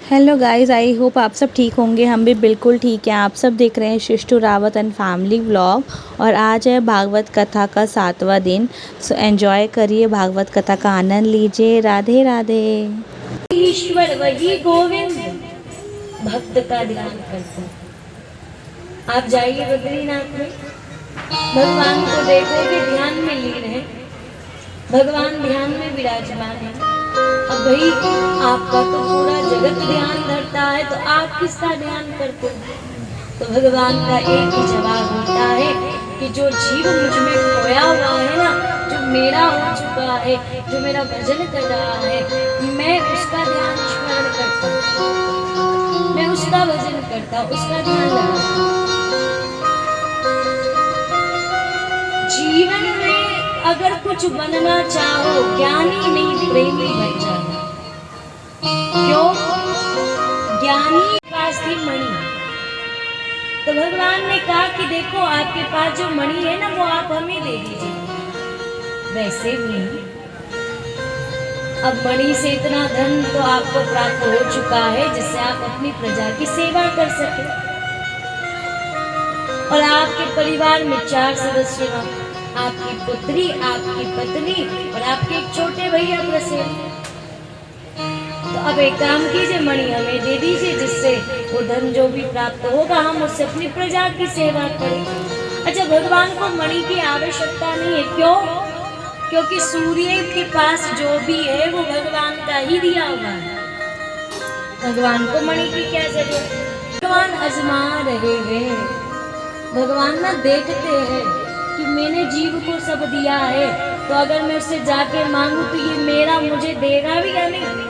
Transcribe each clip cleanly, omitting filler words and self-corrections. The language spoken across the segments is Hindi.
हेलो गाइस, आई होप आप सब ठीक होंगे। हम भी बिल्कुल ठीक हैं। आप सब देख रहे हैं शिष्टू रावत एंड फैमिली व्लॉग और आज है भागवत कथा का 7वां दिन। सो एंजॉय करिए, भागवत कथा का आनंद लीजिए। राधे राधे। ईश्वर वही गोविंद भक्त का ध्यान करते हैं। आप जाइए बद्रीनाथ में, भगवान को देखोगे ध्यान में लीन है, भगवान ध्यान में विराजमान है। अब भाई आपका तो पूरा जगत ध्यान धरता है, तो आप किसका ध्यान करते हो? तो भगवान का एक ही जवाब होता है कि जो जीव मुझ में खोया हुआ है ना, जो मेरा हो चुका है, जो मेरा भजन कर रहा है, मैं उसका ध्यान स्मरण करता हूँ, मैं उसका भजन करता हूँ, उसका ध्यान लगाता हूँ। जीवन में अगर कुछ बनना चाहो, ज्ञानी नहीं प्रेमी बन जाना। क्यों? ज्ञानी के पास थी मणि, तो भगवान ने कहा कि देखो आपके पास जो मणि है ना, वो आप हमें दे दीजिए। वैसे भी अब मणि से इतना धन तो आपको प्राप्त हो चुका है जिससे आप अपनी प्रजा की सेवा कर सके। और आपके परिवार में 4 सदस्य हैं, आपकी पुत्री, आपकी पत्नी और आपके एक छोटे भैया प्रसेन। तो अब एक काम कीजिए, मणि हमें दे दीजिए, जिससे वो धन जो भी प्राप्त होगा हम उससे अपनी प्रजा की सेवा करें। अच्छा, भगवान को मणि की आवश्यकता नहीं है। क्यों? क्योंकि सूर्य के पास जो भी है वो भगवान का ही दिया हुआ है। भगवान को मणि की क्या जरूरत? भगवान आजमा रहे हैं, भगवान ना देखते हैं कि मैंने जीव को सब दिया है, तो अगर मैं उससे जाके मांगू तो ये मेरा मुझे देगा भी या नहीं?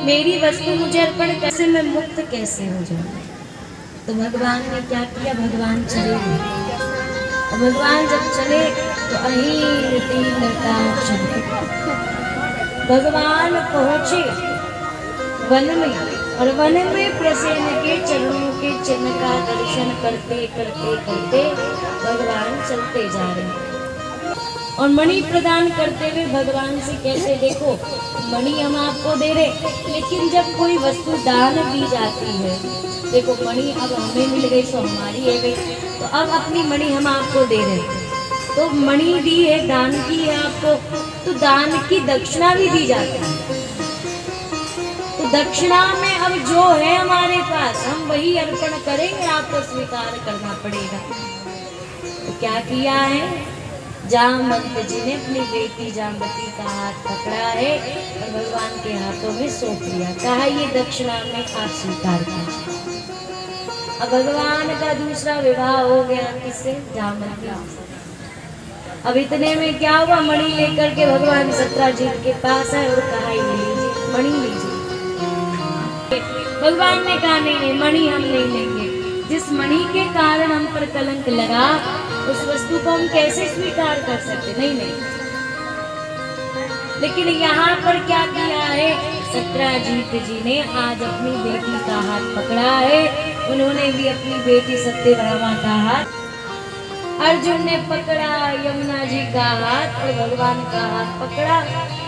मेरी वस्तु मुझे अर्पण कैसे, मैं मुक्त कैसे हो जाऊं? तो भगवान ने क्या किया? भगवान चले गए। और भगवान जब चले तो अहीर तीव्रता चले, भगवान पहुंचे वन में, और वन में प्रसेन के चरणों के चिन्ह का दर्शन करते करते करते भगवान चलते जा रहे हैं। और मणि प्रदान करते हुए भगवान से कहते, देखो मणि हम आपको दे रहे, लेकिन जब कोई वस्तु दान दी जाती है, देखो मणि अब हमें मिल गई सो हमारी है गई, तो अब अपनी मणि हम आपको दे रहे, तो मणि दी है, दान की है आपको, तो दान की दक्षिणा भी दी जाती है। तो दक्षिणा में अब जो है हमारे पास हम वही अर्पण करेंगे, आपको स्वीकार करना पड़ेगा। तो क्या किया है? जामवंत जी ने अपनी बेटी जामवती का हाथ पकड़ा है और भगवान के हाथों में सौंप दिया, कहा ये दक्षिणा में आप स्वीकार कीजिए। अब भगवान का दूसरा विवाह हो गया, किससे? जामवती से। अब इतने में क्या हुआ? मणि लेकर के भगवान सत्राजित के पास है और कहा ये लीजिए, मणि लीजिए। भगवान ने कहा नहीं, मणि हम नहीं लेंगे। जिस मणि के कारण हम पर कलंक लगा, उस वस्तु को हम कैसे स्वीकार कर सकते? नहीं। लेकिन यहाँ पर क्या किया है? सत्राजित जी ने आज अपनी बेटी का हाथ पकड़ा है, उन्होंने भी अपनी बेटी सत्यभामा का हाथ, अर्जुन ने पकड़ा यमुना जी का हाथ और भगवान का हाथ पकड़ा,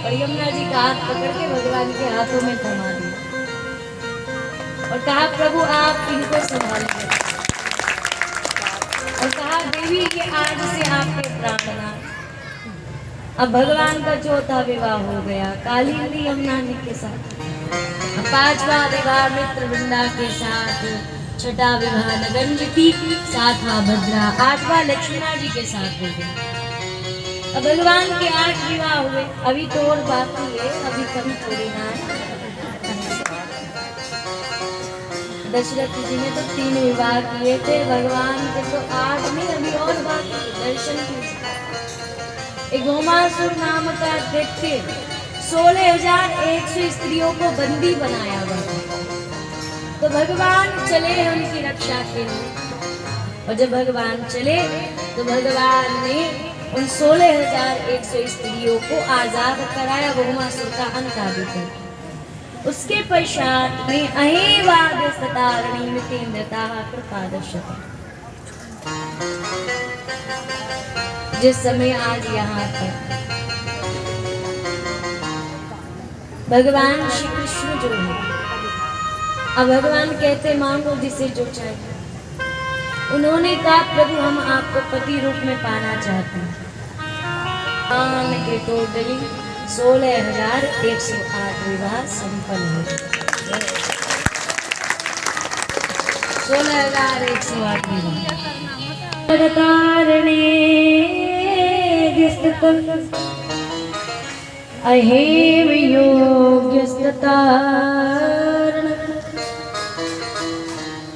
और यमुना जी का हाथ पकड़ के भगवान के हाथों में थमा दिया और कहा प्रभु आप इनको संभालिए, और कहा देवी ये आज से आपके प्राणनाथ। अब भगवान का चौथा विवाह हो गया कालिंदी यमुना जी के साथ, 5वां विवाह मित्र वृंदा के साथ, 6वां विवाह नगनवती, 7वां भद्रा, 8वां लक्ष्मणा जी के साथ हो गया। अब भगवान के 8 विवाह हुए, अभी तो और बाकी है, अभी कभी थोड़ी ना है। दशरथ जी ने तो 3 विवाह किए थे, भगवान के तो 8 में अभी और बाकी। दर्शन कीजिए, एक घोमासुर नाम का दैत्य 16,100 स्त्रियों को बंदी बनाया हुआ था, तो भगवान चले उनकी रक्षा के लिए। और जब भगवान चले तो भगवान ने उन 16,100 स्त्रियों को आजाद कराया, घोमासुर का अंत आदि कर। उसके पश्चात में अहेवाद सतारणी मितेन्द्रता कृपादर्शता। जिस समय आज यहाँ पर भगवान श्री कृष्ण जो है, अब भगवान कहते मांगो जिसे जो चाहिए। उन्होंने कहा प्रभु हम आपको पति रूप में पाना चाहते हैं। भगवान के टोटली 16,108 विवाह संपन्न हो गए। 16,108 विवाह। अहेम योग्यस्ततारण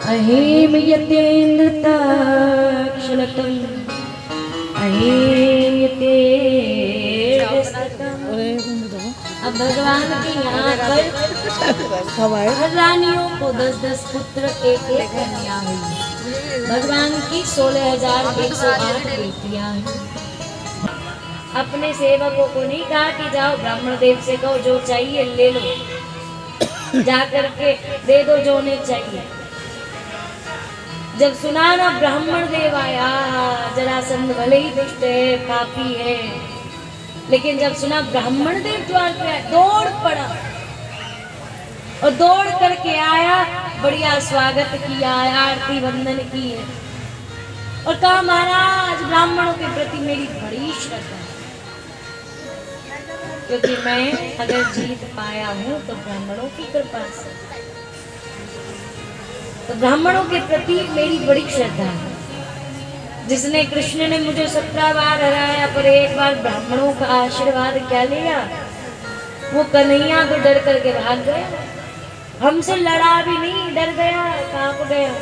अहेम यतेन्द्रताक्षलतम अहेम यतेन्द्रस्ततम। अब भगवान के यहाँ पर हर रानियों को 10-10 पुत्र, एक कन्या हुई। भगवान की 16,108 बेटियां हैं। अपने सेवकों को नहीं कहा कि जाओ ब्राह्मण देव से कहो जो चाहिए ले लो, जा करके दे दो जो उन्हें चाहिए। जब सुना ना ब्राह्मण देव आया, जरासंध भले ही दुष्ट है, पापी है, लेकिन जब सुना ब्राह्मण देव द्वार पे दौड़ पड़ा और दौड़ करके आया, बढ़िया स्वागत किया, आरती वंदन की है और कहा महाराज ब्राह्मणों के प्रति मेरी बड़ी श्रद्धा है, क्योंकि मैं अगर जीत पाया हूं तो ब्राह्मणों की कृपा से, तो ब्राह्मणों के प्रति मेरी बड़ी श्रद्धा है। जिसने कृष्ण ने मुझे 17 बार हराया पर एक बार ब्राह्मणों का आशीर्वाद क्या लिया, वो कन्हैया तो डर करके भाग गया, हमसे लड़ा भी नहीं, डर गया, कांप गया।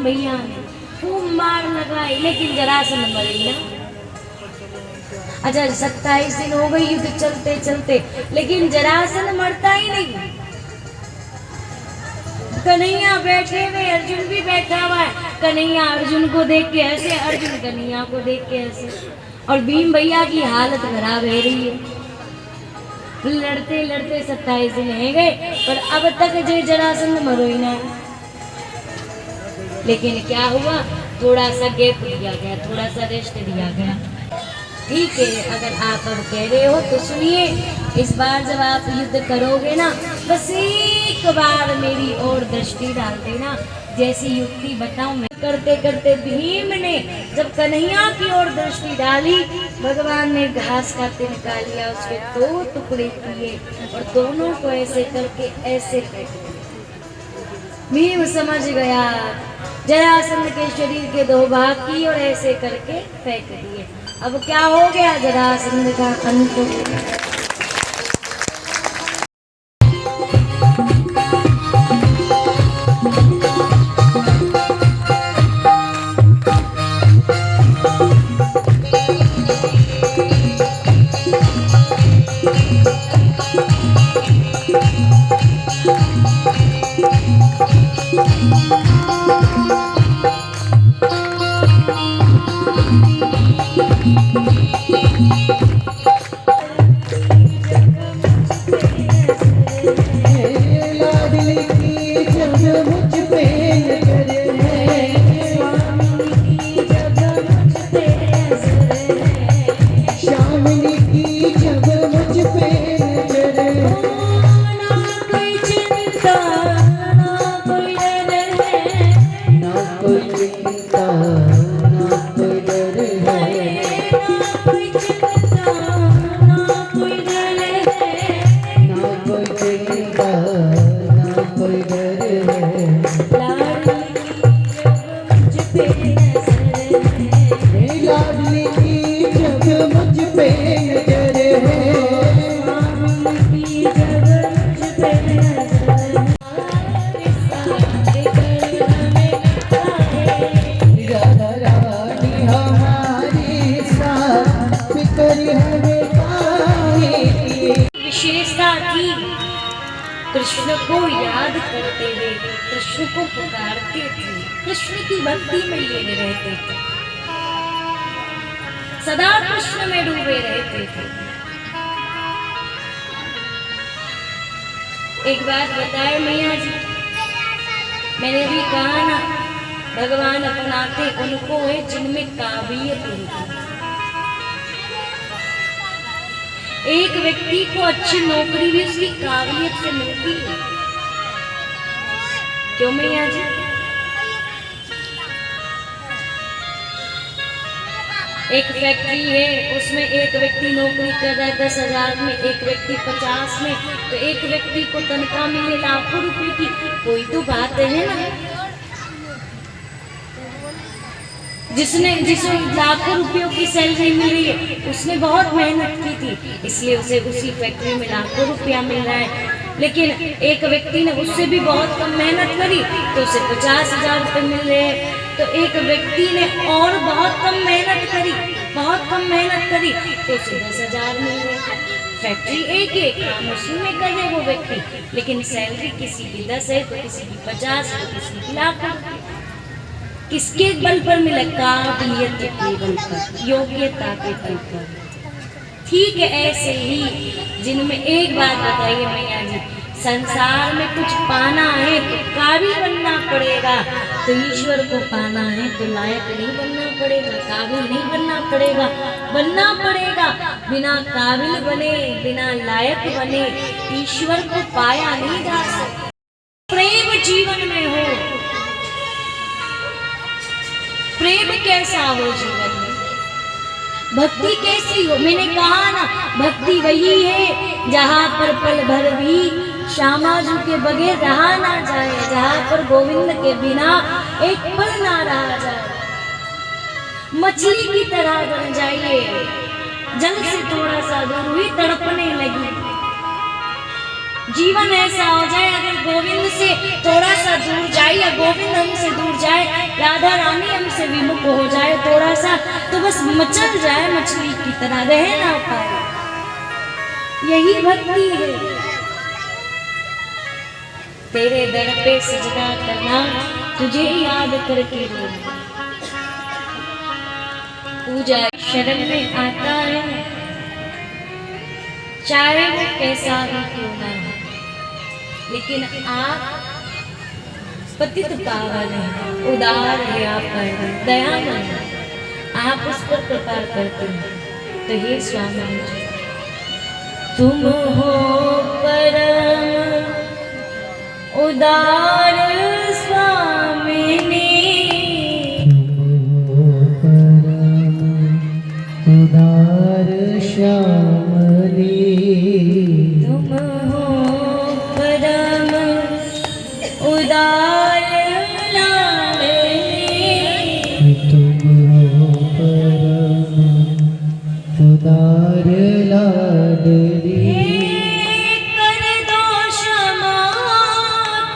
भैया ने खूब मार लगाई लेकिन जरासंध मरी ना। अच्छा 27 दिन हो गए युद्ध चलते चलते, लेकिन जरासंध मरता ही नहीं। कन्हैया बैठे हुए, अर्जुन भी बैठा हुआ है। कन्हैया अर्जुन को देख के ऐसे, अर्जुन कन्हैया को देख के ऐसे, और भीम भैया की हालत खराब है रही है। लड़ते लड़ते 27 दिन रह गए पर अब तक जो जरासंध मरो ही ना। लेकिन क्या हुआ, थोड़ा सा गैप दिया गया, थोड़ा सा रेस्ट दिया गया। ठीक है, अगर आप अब कह रहे हो तो सुनिए, इस बार जब आप युद्ध करोगे ना, बस एक बार मेरी ओर दृष्टि डाल देना। जैसी युक्ति बताऊं मैं। करते करते भीम ने जब कन्हैया की ओर दृष्टि डाली, भगवान ने घास का तिनका लिया, उसके 2 टुकड़े किए और दोनों को ऐसे करके ऐसे फेंक दिए। भीम समझ गया, जरासंध के शरीर के 2 भाग किए और ऐसे करके फेंक दिए। अब क्या हो गया, जरासंध का अंत। विशेषता थी, कृष्ण को याद करते हुए कृष्ण को पुकारते थे, कृष्ण की भक्ति में लीन रहते थे, सदा कृष्ण में डूबे रहते थे। एक बात बताए मैया जी, मैंने भी कहा ना, भगवान अपनाते उनको है जिनमें काबिलियत होती है। एक व्यक्ति को अच्छी नौकरी भी उसकी काबिलियत से मिलती है। क्यों मैया जी? एक फैक्ट्री है, उसमें एक व्यक्ति नौकरी कर रहा है 10,000 में, एक व्यक्ति 50 में, तो एक व्यक्ति को तनख्वाह मिले लाखों रुपए की, कोई तो बात है ना। जिसे लाखों रुपयों की सैलरी मिल रही है, उसने बहुत मेहनत की थी, इसलिए उसे उसी फैक्ट्री में लाखों रुपया मिल रहा है। लेकिन एक व्यक्ति ने उससे भी बहुत कम मेहनत करी तो उसे 50,000 रुपये मिल रहे हैं। तो एक व्यक्ति ने और बहुत कम मेहनत करी तो उसे 10,000 मिल रहे हैं। फैक्ट्री एक है, काम मशीन में कर रहे वो व्यक्ति, लेकिन सैलरी किसी की 10 है तो किसी की 50, तो किसी की लाखों। किसके बल पर मिला? काबिलियत के बल पर, योग्यता के बल पर। ठीक है, ऐसे ही जिनमें एक बात बताइए मैया जी, संसार में कुछ पाना है तो काबिल बनना पड़ेगा, तो ईश्वर को पाना है तो लायक नहीं बनना पड़ेगा, काबिल नहीं बनना पड़ेगा, बिना काबिल बने, बिना लायक बने ईश्वर को पाया नहीं जा सकता। प्रेम जीवन में हो, प्रेम कैसा हो जीवन में, भक्ति कैसी हो? मैंने कहा ना, भक्ति वही है जहाँ पर पल भर भी श्यामाजू के बगैर रहा ना जाए, जहाँ पर गोविंद के बिना एक पल ना रहा जाए। मछली की तरह बन जाइए, जल से थोड़ा सा दूर हुई तड़पने लगी। जीवन ऐसा हो जाए, अगर गोविंद से थोड़ा सा दूर जाए या गोविंद हमसे दूर जाए, राधा रानी हमसे विमुख हो जाए थोड़ा सा, तो बस मचल जाए मछली की तरह, रह ना पाए। यही भक्ति है। तेरे दर पे सजदा करना, तुझे याद करके रोना। पूजा शरण में आता है, चाहे वो कैसा भी क्यों ना हो, लेकिन आप पतित पावन है, उदार है, आप दयामय है, आप उस पर कृपा करते हैं। तो हे स्वामी जी, तुम हो परम उदार स्वामिनी, उदार श्यामली, तुम हो परम उदार लाडली, तुम हो परम उदार लाडली। कर दो क्षमा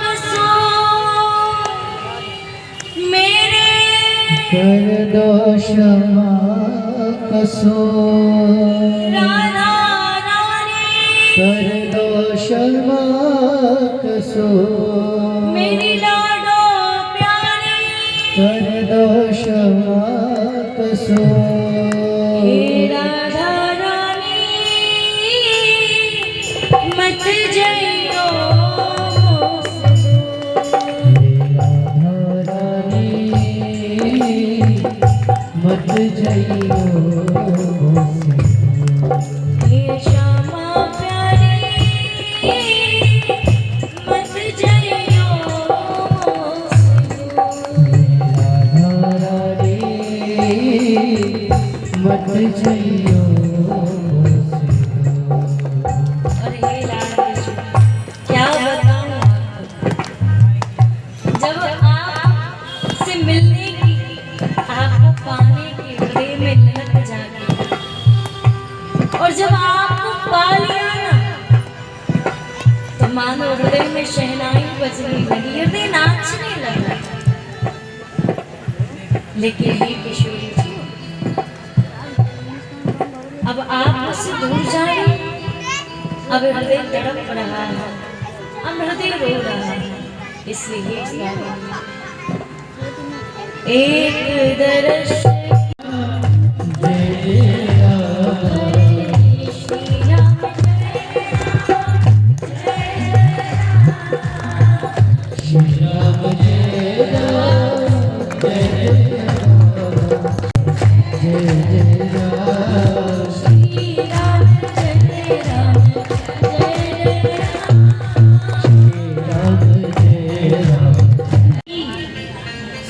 कसो मेरे, कर दो क्षमा कसो राधा रानी, कर दो क्षमा कसो मेरी लाडो प्यारी, कर दो क्षमा कसो। हे राधा रानी मत जइयो राधा रानी मत जइयो, हे श्यामा प्यारी मत जइयो, राधा रानी मत जइयो। और हे लाडली जी, क्या बताऊं आपको, जब आपसे मिलने की, आपको पाने की हृदय में ललक जागी, और जब आपको पा लिया ना, तो मानो हृदय में शहनाई बजने लगी, हृदय नाचने लगा। लेकिन हे किशोरी जी, अब आप मुझसे दूर जा रहे हैं, अब हृदय तड़प रहा है, अब हृदय रो रहा है, इसलिए ये स्वामी एक दर्श जय जय राम, श्री राम जय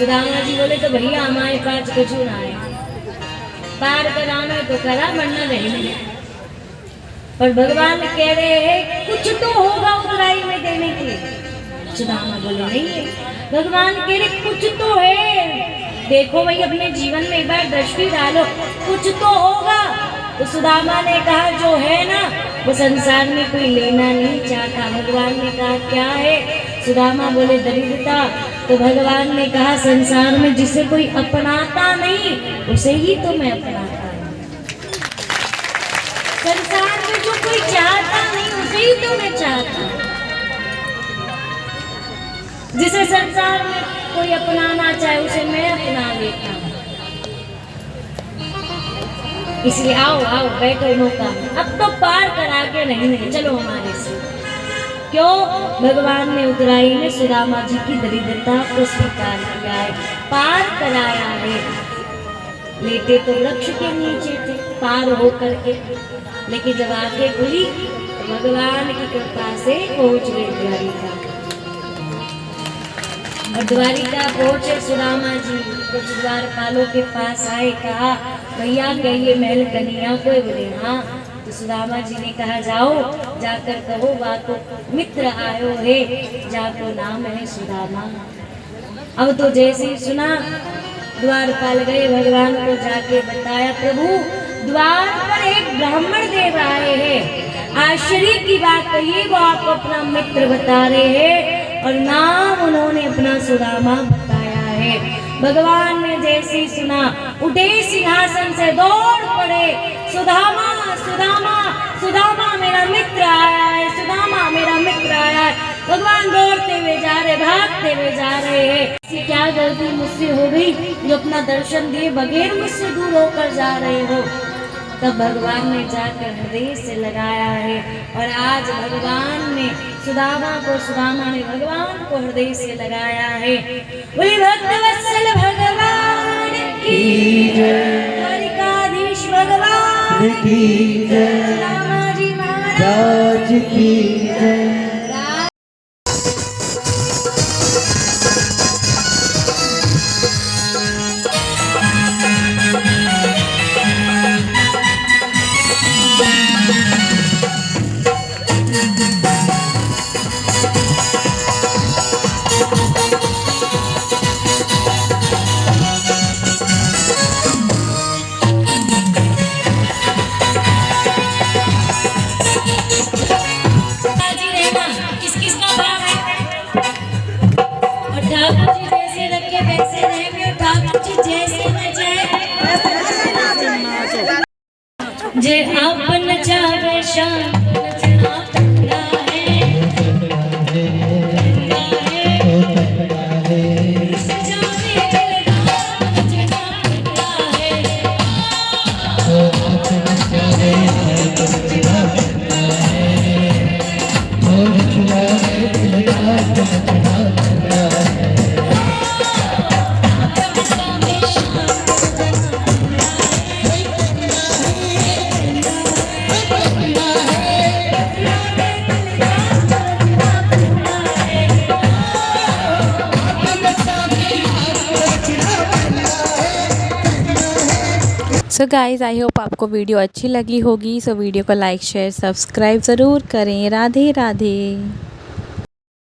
सुदामा जी बोले तो भैया हमारे पास कुछ ना है, पार कराना तो करा वरना रहने दे। पर भगवान कह रहे हैं कुछ तो होगा उतराई में देने के लिए। सुदामा बोले नहीं है, भगवान कह रहे कुछ तो है, देखो भाई अपने जीवन में एक बार दृष्टि डालो, कुछ तो होगा। तो सुदामा ने कहा जो है ना वो संसार में कोई लेना नहीं चाहता। भगवान ने कहा क्या है? सुदामा बोले दरिद्रता। तो भगवान ने कहा संसार में जिसे कोई अपनाता नहीं उसे ही तो मैं अपनाता हूँ। संसार में जो कोई चाहता नहीं उसे ही तो मैं चाहता हूँ। जिसे संसार में कोई अपनाना चाहे उसे मैं अपना लेता हूँ। इसलिए आओ आओ बैठो मौका, अब तो पार करा के नहीं, चलो हमारे से। क्यों? भगवान ने उतराई में सुदामा जी की दरिद्रता को स्वीकार किया है, पार कराया है। लेटे तो वृक्ष के नीचे थे पार हो करके, लेकिन जब आंखें खुली तो भगवान की कृपा से पहुंच गए द्वारिका। और द्वारिका पहुंचे सुदामा जी, कुछ द्वारपालों के पास आए, कहा भैया कहिए महल कन्हैया को? बोले हाँ। तो सुदामा जी ने कहा जाओ जाकर कहो बाको मित्र आयो है, जाको नाम है सुदामा। अब तो जैसे ही सुना द्वारपाल गए, भगवान को जाके बताया प्रभु द्वार पर एक ब्राह्मण देव आए हैं, आश्चर्य की बात कहिए वो आपको अपना मित्र बता रहे हैं और नाम उन्होंने अपना सुदामा बताया है। भगवान ने जैसे ही सुना उठे सिंहासन से दौड़ पड़े, सुदामा सुदामा सुदामा मेरा मित्र आया है, सुदामा मेरा मित्र आया है। भगवान दौड़ते हुए जा रहे, भागते हुए जा रहे हैं। क्या गलती मुझसे हो गई जो अपना दर्शन दिए बगैर मुझसे दूर होकर जा रहे हो? तब भगवान ने जाकर हृदय से लगाया है और आज भगवान ने सुदामा ने भगवान को हृदय से लगाया है। बोले भक्तवत्सल भगवान की जय, द्वारिकाधीश भगवान की जय, सुदामा जी महाराज की जय। जे अपन चाहे शान सो गाइज़ आई होप आपको वीडियो अच्छी लगी होगी। सो वीडियो को लाइक शेयर सब्सक्राइब ज़रूर करें। राधे राधे।